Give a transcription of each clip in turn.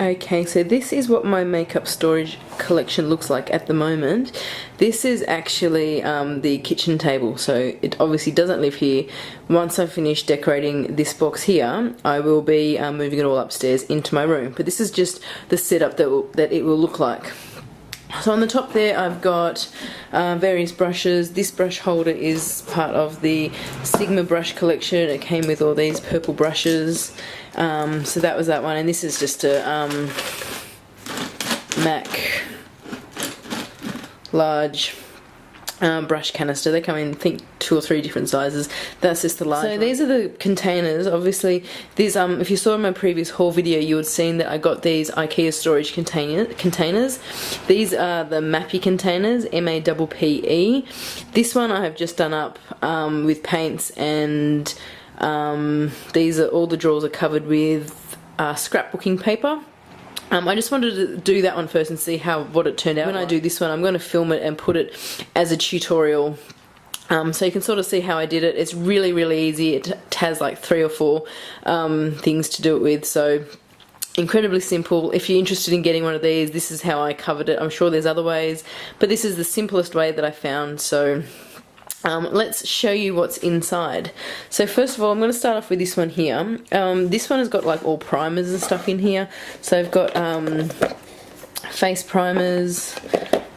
Okay, so this is what my makeup storage collection looks like at the moment. This is actually the kitchen table, so it obviously doesn't live here. Once I finish decorating this box here, I will be moving it all upstairs into my room. But this is just the setup that it will look like. So on the top there I've got various brushes. This brush holder is part of the Sigma brush collection. It came with all these purple brushes. So that was that one, and this is just a MAC large brush canister. They come in, I think, 2 or 3 different sizes. That's just the large one. These are the containers. Obviously, these if you saw in my previous haul video, you would have seen that I got these IKEA storage containers. These are the Mappy containers, MAPPE. This one I have just done up with paints, and these are all the drawers are covered with scrapbooking paper. I just wanted to do that one first and see what it turned out. When I do this one, I'm going to film it and put it as a tutorial, so you can sort of see how I did it. It's really, really easy. It has like 3 or 4 things to do it with, so incredibly simple. If you're interested in getting one of these, this is how I covered it. I'm sure there's other ways, but this is the simplest way that I found. So let's show you what's inside. So first of all, I'm going to start off with this one here. This one has got like all primers and stuff in here. So I've got face primers,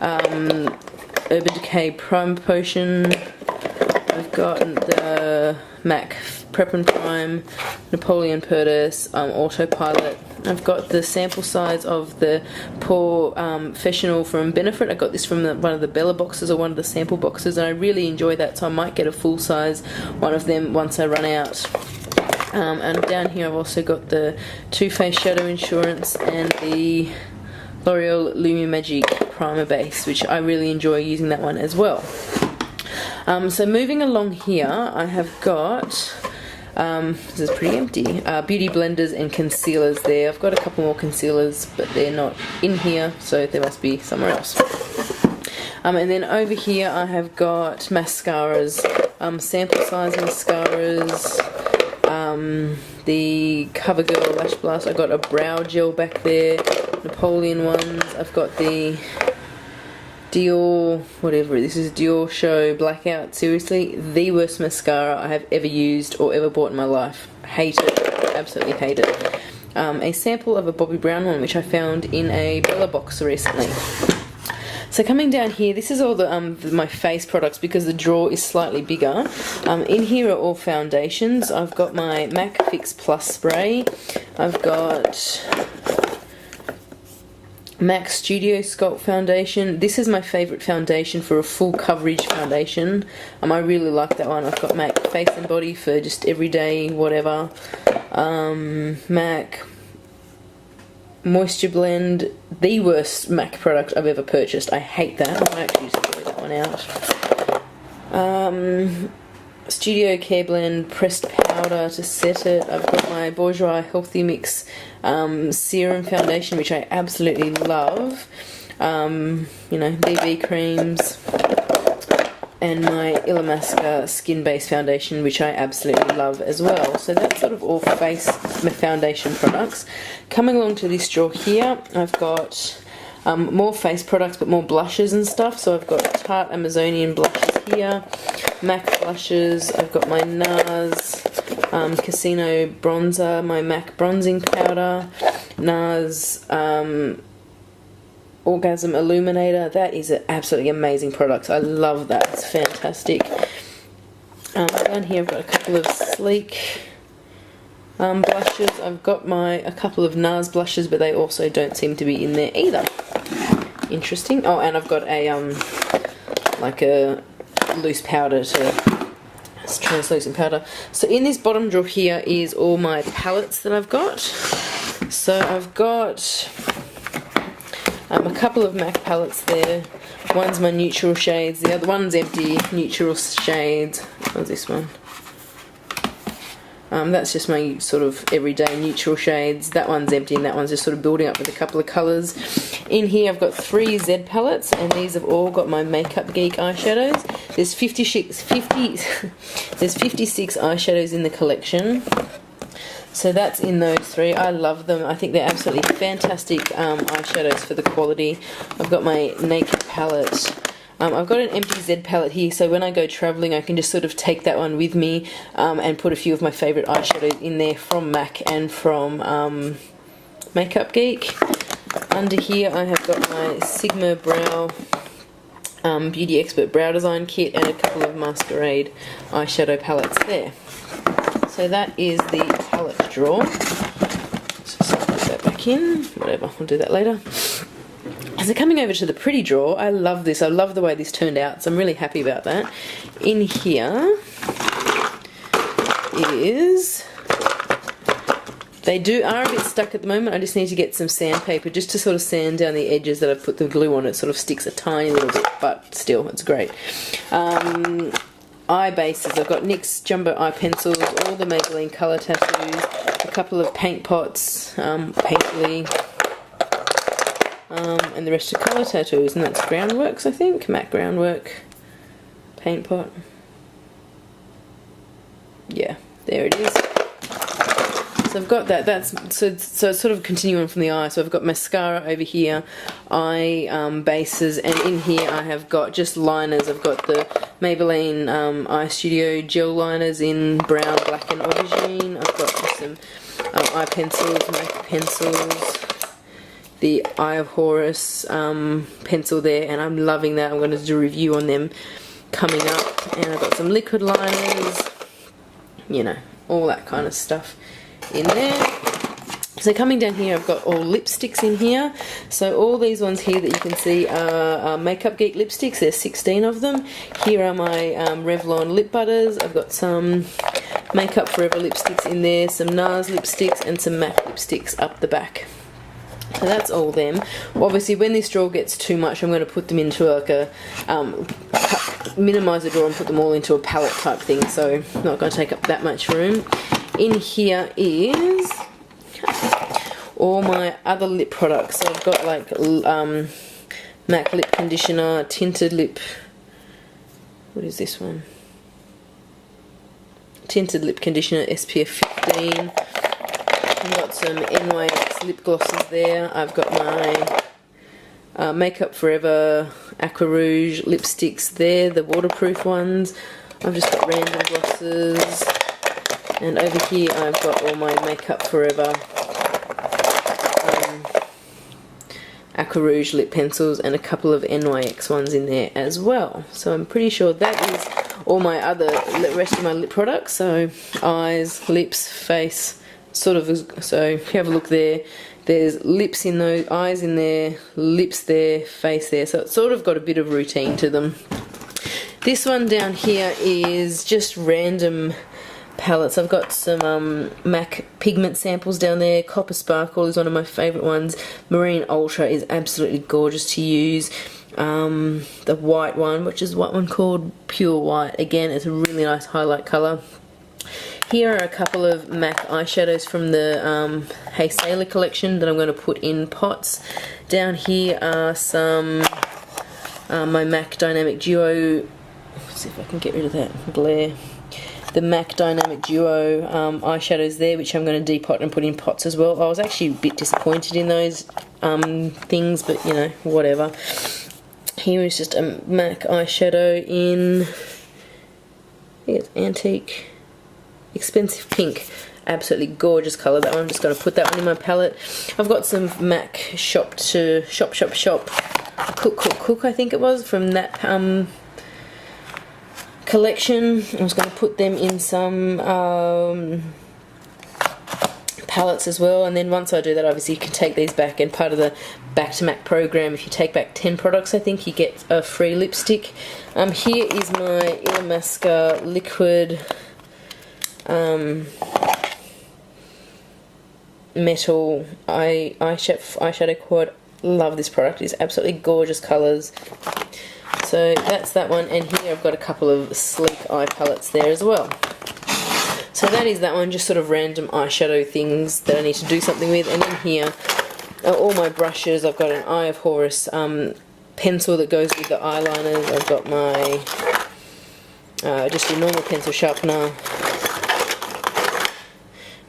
Urban Decay Primer Potion. I've got the MAC Prep and Prime, Napoleon Purtis, Autopilot. I've got the sample size of the Professional from Benefit. I got this from one of the Bella boxes, or one of the sample boxes, and I really enjoy that, so I might get a full size one of them once I run out. And down here I've also got the Too Faced Shadow Insurance and the L'Oreal Lumi Magic Primer Base, which I really enjoy using that one as well. So moving along here, I have got this is pretty empty. Beauty blenders and concealers there. I've got a couple more concealers, but they're not in here, so they must be somewhere else. And then over here I have got mascaras, sample size mascaras, the CoverGirl Lash Blast. I've got a brow gel back there, Napoleon ones. I've got the Dior, whatever, this is Dior Show Blackout. Seriously, the worst mascara I have ever used or ever bought in my life. Hate it, absolutely hate it. A sample of a Bobbi Brown one, which I found in a Bella box recently. So coming down here, this is all my face products, because the drawer is slightly bigger. In here are all foundations. I've got my MAC Fix Plus spray. I've got MAC Studio Sculpt foundation. This is my favourite foundation for a full coverage foundation. I really like that one. I've got MAC Face and Body for just everyday whatever. MAC Moisture Blend, the worst MAC product I've ever purchased. I hate that. I might actually just throw that one out. Studio Care Blend Pressed Powder to set it. I've got my Bourjois Healthy Mix Serum Foundation, which I absolutely love. You know, BB creams. And my Illamasqua Skin Base Foundation, which I absolutely love as well. So that's sort of all face foundation products. Coming along to this drawer here, I've got more face products, but more blushes and stuff. So I've got Tarte Amazonian blushes here, MAC blushes. I've got my NARS Casino bronzer, my MAC bronzing powder, NARS Orgasm Illuminator. That is an absolutely amazing product. I love that. It's fantastic. Down here I've got a couple of Sleek blushes. I've got a couple of NARS blushes, but they also don't seem to be in there either. Interesting. Oh, and I've got a like a loose powder to translucent powder. So in this bottom drawer here is all my palettes that I've got. So I've got a couple of MAC palettes there. One's my neutral shades, the other one's empty, neutral shades. What's this one? That's just my sort of everyday neutral shades. That one's empty, and that one's just sort of building up with a couple of colours. In here I've got 3 Z palettes, and these have all got my Makeup Geek eyeshadows. There's 56 eyeshadows in the collection. So that's in those three. I love them. I think they're absolutely fantastic eyeshadows for the quality. I've got my Naked palette. I've got an empty Z palette here, so when I go travelling I can just sort of take that one with me and put a few of my favourite eyeshadows in there from MAC and from Makeup Geek. Under here I have got my Sigma Brow Beauty Expert Brow Design Kit and a couple of Masquerade eyeshadow palettes there. So that is the palette drawer. Just put that back in. Whatever, we'll do that later. So coming over to the pretty drawer, I love this. I love the way this turned out, so I'm really happy about that. In here is... They are a bit stuck at the moment. I just need to get some sandpaper just to sort of sand down the edges that I've put the glue on. It sort of sticks a tiny little bit, but still, it's great. Eye bases. I've got NYX Jumbo Eye Pencils, all the Maybelline Colour Tattoos, a couple of paint pots, Painterly, and the rest are Colour Tattoos, and that's Groundworks, I think. Matte Groundwork, paint pot. Yeah, there it is. So I've got that. That's so sort of continuing from the eye. So I've got mascara over here, eye bases, and in here I have got just liners. I've got the Maybelline Eye Studio gel liners in brown, black, and aubergine. I've got just some eye pencils, MAC pencils, the Eye of Horus pencil there, and I'm loving that. I'm going to do a review on them coming up. And I've got some liquid liners, you know, all that kind of stuff in there. So coming down here, I've got all lipsticks in here. So all these ones here that you can see are Makeup Geek lipsticks. There's 16 of them. Here are my Revlon lip butters. I've got some Makeup Forever lipsticks in there, some NARS lipsticks, and some MAC lipsticks up the back. So that's all them. Obviously when this drawer gets too much, I'm going to put them into like a minimise the drawer and put them all into a palette type thing, so not going to take up that much room. In here is all my other lip products. So I've got like MAC lip conditioner, tinted lip, what is this one? Tinted lip conditioner, SPF 15. I've got some NYX lip glosses there. I've got my Makeup Forever Aqua Rouge lipsticks there, the waterproof ones. I've just got random glosses. And over here I've got all my Makeup Forever Aqua Rouge lip pencils and a couple of NYX ones in there as well. So I'm pretty sure that is all my rest of my lip products. So eyes, lips, face, sort of. So if you have a look there, there's lips in those, eyes in there, lips there, face there. So it's sort of got a bit of routine to them. This one down here is just random palettes. I've got some MAC pigment samples down there. Copper Sparkle is one of my favourite ones. Marine Ultra is absolutely gorgeous to use. The white one, which is what one called Pure White. Again, it's a really nice highlight colour. Here are a couple of MAC eyeshadows from the Hey Sailor collection that I'm going to put in pots. Down here are some my MAC Dynamic Duo. Let's see if I can get rid of that glare. The MAC Dynamic Duo eyeshadows there, which I'm going to depot and put in pots as well. I was actually a bit disappointed in those things, but you know, whatever. Here is just a MAC eyeshadow in, I think it's Antique Expensive Pink. Absolutely gorgeous colour. That one, I'm just going to put that one in my palette. I've got some MAC Shop Cook, I think it was, from that collection. I was going to put them in some palettes as well, and then once I do that, obviously you can take these back, and part of the Back to MAC program, if you take back 10 products, I think you get a free lipstick. Here is my Illamasqua liquid metal eyeshadow quad. Love this product. It's absolutely gorgeous colours. So that's that one, and here I've got a couple of sleek eye palettes there as well. So that is that one, just sort of random eyeshadow things that I need to do something with. And in here are all my brushes. I've got an Eye of Horus pencil that goes with the eyeliners. I've got my just a normal pencil sharpener.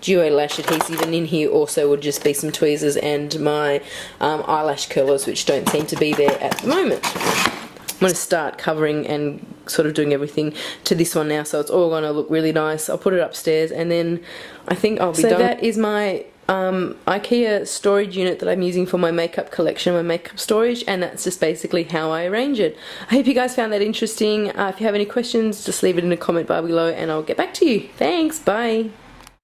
duo lash adhesive, and in here also would just be some tweezers and my eyelash curlers, which don't seem to be there at the moment. I'm going to start covering and sort of doing everything to this one now, so it's all going to look really nice. I'll put it upstairs and then I think I'll be done. So that is my IKEA storage unit that I'm using for my makeup collection, my makeup storage, and that's just basically how I arrange it. I hope you guys found that interesting. If you have any questions, just leave it in the comment bar below and I'll get back to you. Thanks, bye!